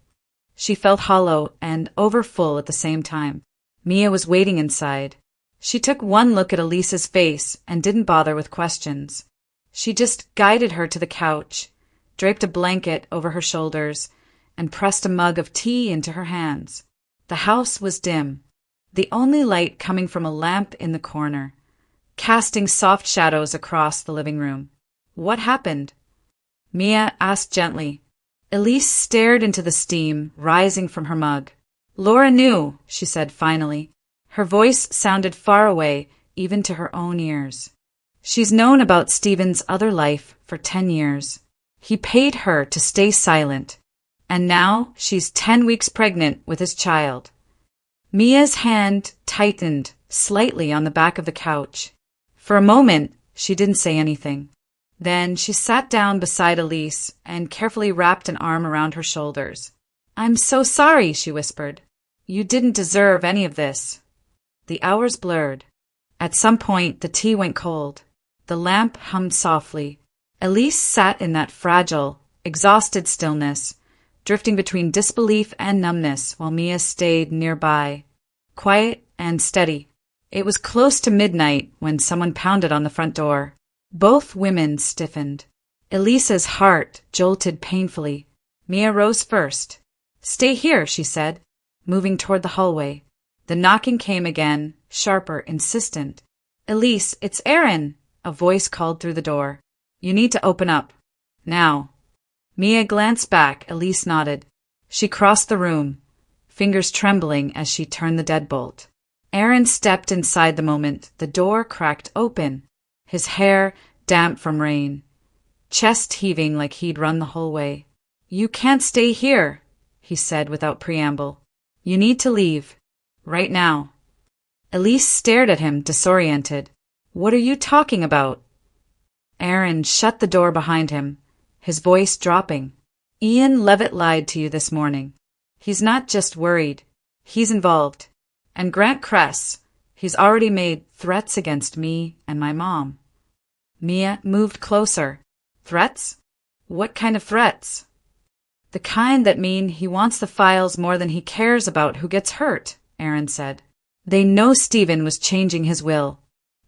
she felt hollow and overfull at the same time. Mia was waiting inside. She took one look at Elise's face and didn't bother with questions. She just guided her to the couch, draped a blanket over her shoulders, and pressed a mug of tea into her hands. The house was dim, the only light coming from a lamp in the corner, casting soft shadows across the living room. What happened? Mia asked gently. Elise stared into the steam rising from her mug. Laura knew, she said finally. Her voice sounded far away, even to her own ears. She's known about Stephen's other life for 10 years. He paid her to stay silent, and now she's 10 weeks pregnant with his child. Mia's hand tightened slightly on the back of the couch. For a moment, she didn't say anything. Then she sat down beside Elise and carefully wrapped an arm around her shoulders. I'm so sorry, she whispered. You didn't deserve any of this. The hours blurred. At some point, the tea went cold. The lamp hummed softly. Elise sat in that fragile, exhausted stillness, drifting between disbelief and numbness while Mia stayed nearby, quiet and steady. It was close to midnight when someone pounded on the front door. Both women stiffened. Elise's heart jolted painfully. Mia rose first. Stay here, she said, moving toward the hallway. The knocking came again, sharper, insistent. Elise, it's Aaron, a voice called through the door. You need to open up. Now. Mia glanced back. Elise nodded. She crossed the room, fingers trembling as she turned the deadbolt. Aaron stepped inside the moment the door cracked open, his hair damp from rain, chest heaving like he'd run the whole way. You can't stay here, he said without preamble. You need to leave. Right now. Elise stared at him, disoriented. What are you talking about? Aaron shut the door behind him, his voice dropping. Ian Levitt lied to you this morning. He's not just worried. He's involved. And Grant Kress, he's already made threats against me and my mom. Mia moved closer. Threats? What kind of threats? The kind that mean he wants the files more than he cares about who gets hurt, Aaron said. They know Stephen was changing his will.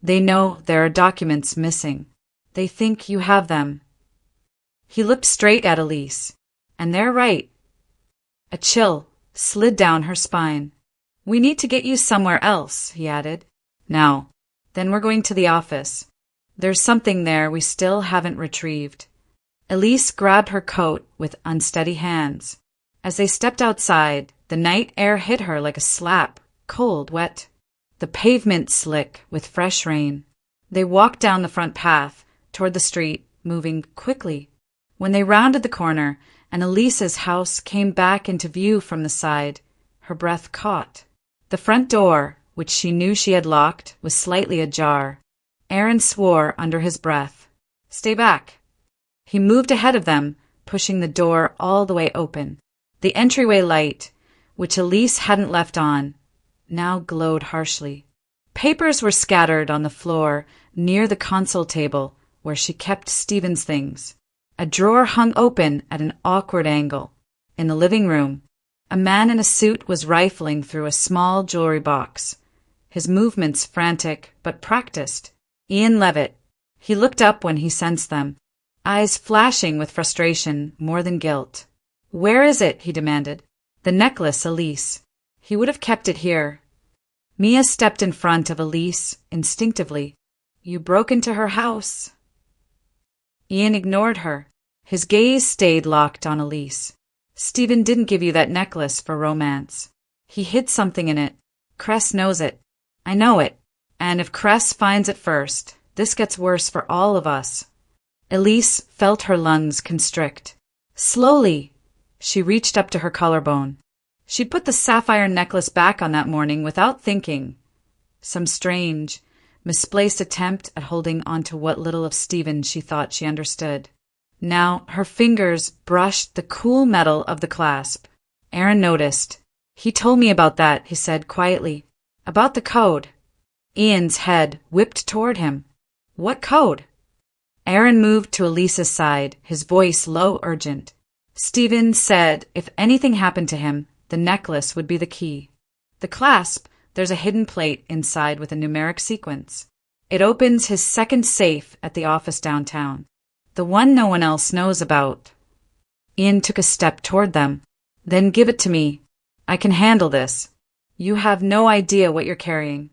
They know there are documents missing. They think you have them. He looked straight at Elise. And they're right. A chill slid down her spine. "We need to get you somewhere else," he added. "Now, then we're going to the office. There's something there we still haven't retrieved." Elise grabbed her coat with unsteady hands. As they stepped outside, the night air hit her like a slap, cold, wet. The pavement slick with fresh rain. They walked down the front path, toward the street, moving quickly. When they rounded the corner, and Elise's house came back into view from the side, her breath caught. The front door, which she knew she had locked, was slightly ajar. Aaron swore under his breath. "Stay back." He moved ahead of them, pushing the door all the way open. The entryway light, which Elise hadn't left on, now glowed harshly. Papers were scattered on the floor near the console table where she kept Stephen's things. A drawer hung open at an awkward angle. In the living room, a man in a suit was rifling through a small jewelry box, his movements frantic but practiced. Ian Levitt. He looked up when he sensed them, eyes flashing with frustration more than guilt. "Where is it?" he demanded. "The necklace, Elise. He would have kept it here." Mia stepped in front of Elise instinctively. "You broke into her house." Ian ignored her. His gaze stayed locked on Elise. "Stephen didn't give you that necklace for romance. He hid something in it. Cress knows it. I know it. And if Cress finds it first, this gets worse for all of us." Elise felt her lungs constrict. Slowly, she reached up to her collarbone. She'd put the sapphire necklace back on that morning without thinking. Some strange, misplaced attempt at holding onto what little of Stephen she thought she understood. Now her fingers brushed the cool metal of the clasp. Aaron noticed. "He told me about that," he said quietly. "About the code." Ian's head whipped toward him. "What code?" Aaron moved to Elise's side, his voice low, urgent. "Stephen said if anything happened to him, the necklace would be the key. The clasp, there's a hidden plate inside with a numeric sequence. It opens his second safe at the office downtown. The one no one else knows about." Ian took a step toward them. "Then give it to me. I can handle this. You have no idea what you're carrying."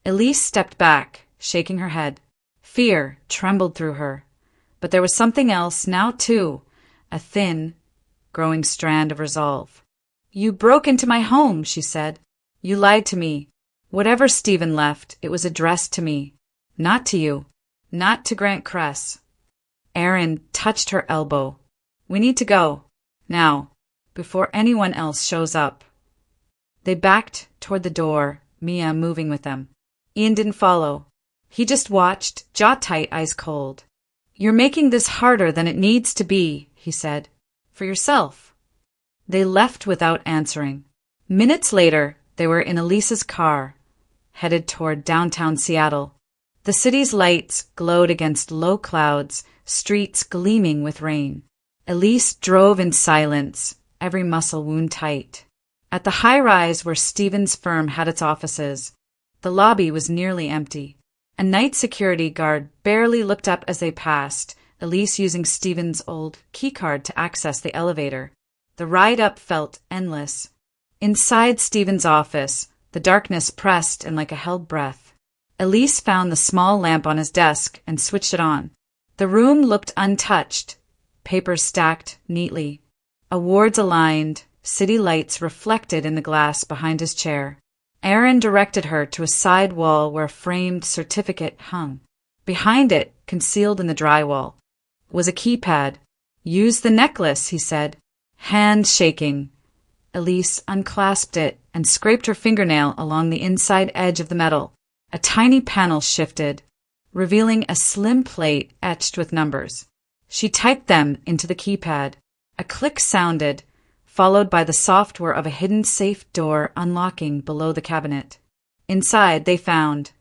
Elise stepped back, shaking her head. Fear trembled through her. But there was something else now, too, a thin, growing strand of resolve. "You broke into my home," she said. "You lied to me. Whatever Stephen left, it was addressed to me. Not to you. Not to Grant Cress." Aaron touched her elbow. "We need to go. Now, before anyone else shows up." They backed toward the door, Mia moving with them. Ian didn't follow. He just watched, jaw tight, eyes cold. "You're making this harder than it needs to be," he said. "For yourself." They left without answering. Minutes later, they were in Elise's car, headed toward downtown Seattle. The city's lights glowed against low clouds, streets gleaming with rain. Elise drove in silence, every muscle wound tight. At the high-rise where Stephen's firm had its offices, the lobby was nearly empty. A night security guard barely looked up as they passed, Elise using Stephen's old keycard to access the elevator. The ride up felt endless. Inside Stephen's office, the darkness pressed in like a held breath. Elise found the small lamp on his desk and switched it on. The room looked untouched, papers stacked neatly, awards aligned, city lights reflected in the glass behind his chair. Aaron directed her to a side wall where a framed certificate hung. Behind it, concealed in the drywall, was a keypad. "Use the necklace," he said, hands shaking. Elise unclasped it and scraped her fingernail along the inside edge of the metal. A tiny panel shifted, revealing a slim plate etched with numbers. She typed them into the keypad. A click sounded, followed by the soft whir of a hidden safe door unlocking below the cabinet. Inside, they found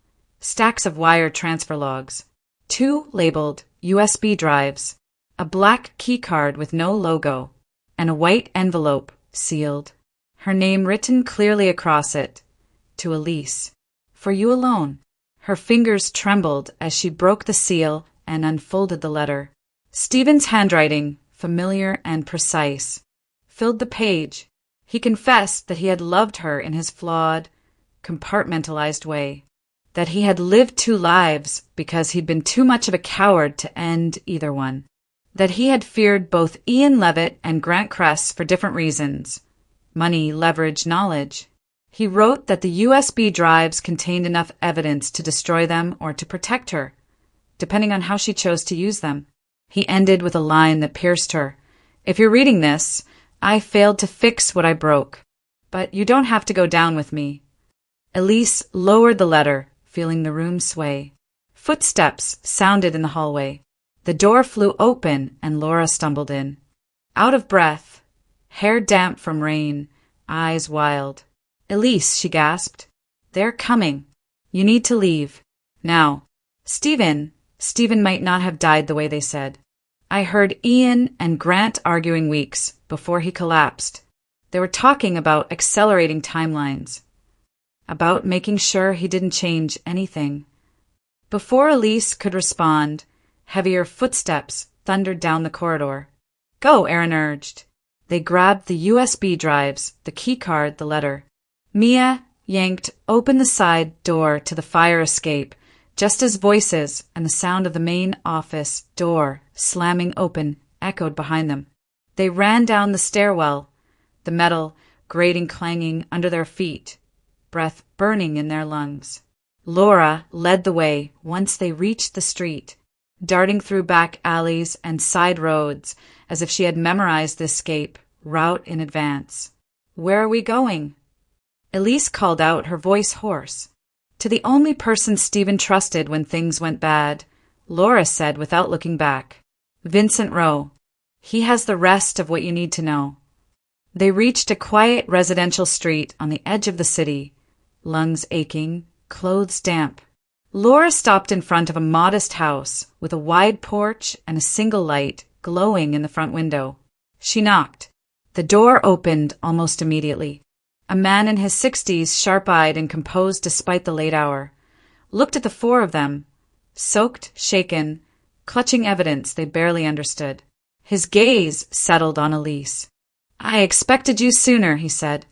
stacks of wire transfer logs, 2 labeled USB drives, a black keycard with no logo, and a white envelope sealed. Her name written clearly across it, to Elise. "For you alone." Her fingers trembled as she broke the seal and unfolded the letter. Stephen's handwriting, familiar and precise, filled the page. He confessed that he had loved her in his flawed, compartmentalized way, that he had lived two lives because he'd been too much of a coward to end either one, that he had feared both Ian Levitt and Grant Kress for different reasons: money, leverage, knowledge. He wrote that the USB drives contained enough evidence to destroy them or to protect her, depending on how she chose to use them. He ended with a line that pierced her. "If you're reading this, I failed to fix what I broke, but you don't have to go down with me." Elise lowered the letter, feeling the room sway. Footsteps sounded in the hallway. The door flew open and Laura stumbled in. Out of breath, hair damp from rain, eyes wild. "Elise," she gasped. "They're coming. You need to leave. Now." Stephen might not have died the way they said. I heard Ian and Grant arguing weeks before he collapsed. They were talking about accelerating timelines, about making sure he didn't change anything. Before Elise could respond, heavier footsteps thundered down the corridor. "Go," Aaron urged. They grabbed the USB drives, the keycard, the letter. Mia yanked open the side door to the fire escape, just as voices and the sound of the main office door slamming open echoed behind them. They ran down the stairwell, the metal grating clanging under their feet, breath burning in their lungs. Laura led the way once they reached the street, darting through back alleys and side roads as if she had memorized the escape route in advance. "Where are we going?" Elise called out, her voice hoarse. "To the only person Stephen trusted when things went bad," Laura said without looking back. "Vincent Rowe. He has the rest of what you need to know." They reached a quiet residential street on the edge of the city, lungs aching, clothes damp. Laura stopped in front of a modest house with a wide porch and a single light glowing in the front window. She knocked. The door opened almost immediately. A man in his 60s, sharp-eyed and composed despite the late hour, looked at the four of them, soaked, shaken, clutching evidence they barely understood. His gaze settled on Elise. "I expected you sooner," he said.